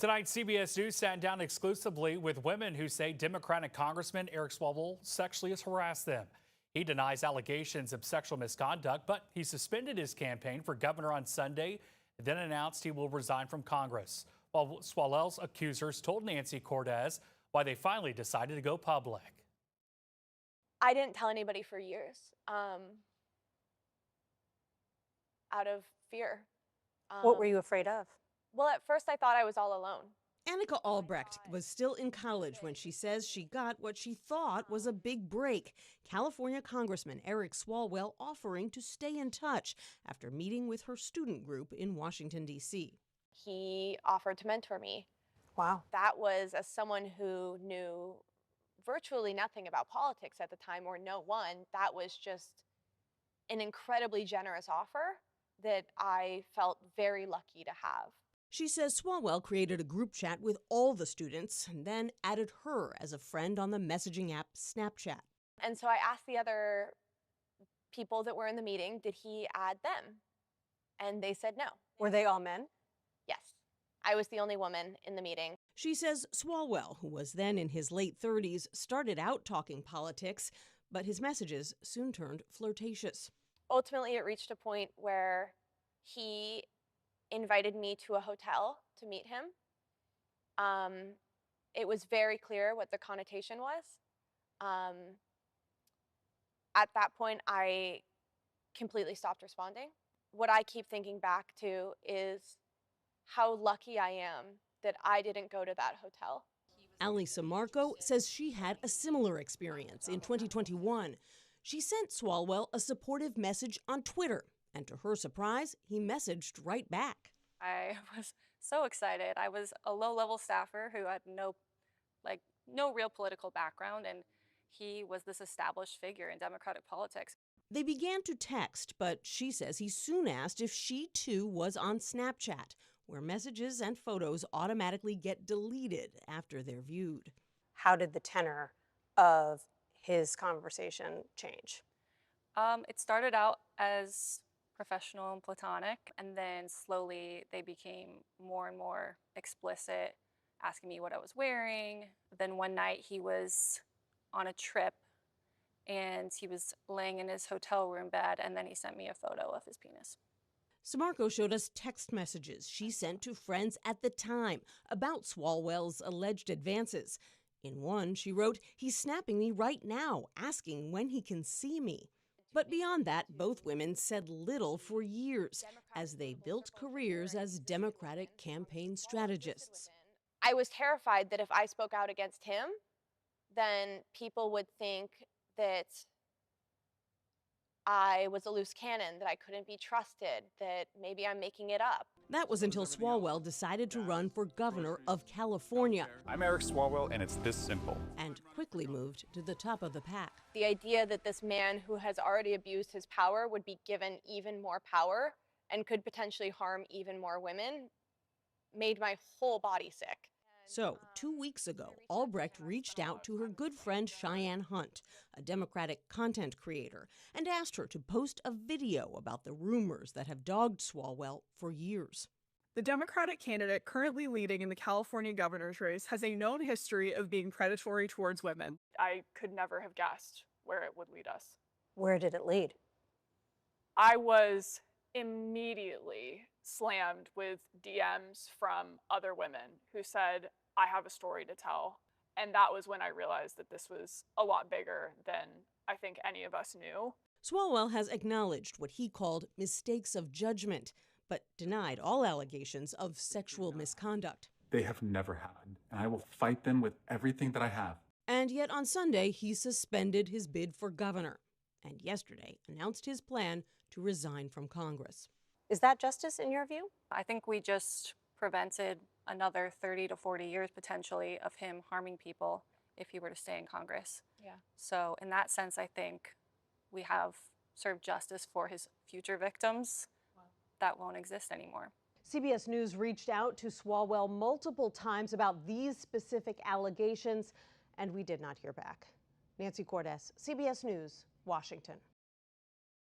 Tonight, CBS News sat down exclusively with women who say Democratic Congressman Eric Swalwell sexually has harassed them. He denies allegations of sexual misconduct, but he suspended his campaign for governor on Sunday, then announced he will resign from Congress. While Swalwell's accusers told Nancy Cortez why they finally decided to go public. I didn't tell anybody for years, out of fear. What were you afraid of? Well, at first I thought I was all alone. Annika Albrecht was still in college when she says she got what she thought was a big break. California Congressman Eric Swalwell offering to stay in touch after meeting with her student group in Washington, D.C. He offered to mentor me. Wow. That was, as someone who knew virtually nothing about politics at the time, or no one, that was just an incredibly generous offer that I felt very lucky to have. She says Swalwell created a group chat with all the students and then added her as a friend on the messaging app Snapchat. And so I asked the other people that were in the meeting, did he add them? And they said no. Were they all men? Yes. I was the only woman in the meeting. She says Swalwell, who was then in his late 30s, started out talking politics, but his messages soon turned flirtatious. Ultimately, it reached a point where he invited me to a hotel to meet him. It was very clear what the connotation was. At that point, I completely stopped responding. What I keep thinking back to is how lucky I am that I didn't go to that hotel. Alisa Marco says she had a similar experience in 2021. She sent Swalwell a supportive message on Twitter, and to her surprise, he messaged right back. I was so excited. I was a low-level staffer who had no real political background, and he was this established figure in Democratic politics. They began to text, but she says he soon asked if she too was on Snapchat, where messages and photos automatically get deleted after they're viewed. How did the tenor of his conversation change? It started out as professional and platonic, and then slowly they became more and more explicit, asking me what I was wearing. Then one night he was on a trip and he was laying in his hotel room bed, and then he sent me a photo of his penis. Samarco showed us text messages she sent to friends at the time about Swalwell's alleged advances. In one, she wrote, "He's snapping me right now, asking when he can see me." But beyond that, both women said little for years as they built careers as Democratic campaign strategists. I was terrified that if I spoke out against him, then people would think that I was a loose cannon, that I couldn't be trusted, that maybe I'm making it up. That was until Swalwell decided to run for governor of California. I'm Eric Swalwell, and it's this simple. And quickly moved to the top of the pack. The idea that this man who has already abused his power would be given even more power and could potentially harm even more women made my whole body sick. So, 2 weeks ago, Albrecht reached out to her good friend Cheyenne Hunt, a Democratic content creator, and asked her to post a video about the rumors that have dogged Swalwell for years. The Democratic candidate currently leading in the California governor's race has a known history of being predatory towards women. I could never have guessed where it would lead us. Where did it lead? I was immediately slammed with DMs from other women who said, I have a story to tell. And that was when I realized that this was a lot bigger than I think any of us knew. Swalwell has acknowledged what he called mistakes of judgment, but denied all allegations of sexual misconduct. They have never happened, and I will fight them with everything that I have. And yet on Sunday, he suspended his bid for governor, and yesterday announced his plan to resign from Congress. Is that justice in your view? I think we just prevented another 30 to 40 years potentially of him harming people if he were to stay in Congress. Yeah. So in that sense, I think we have served justice for his future victims. Wow. That won't exist anymore. CBS News reached out to Swalwell multiple times about these specific allegations, and we did not hear back. Nancy Cortez, CBS News, Washington.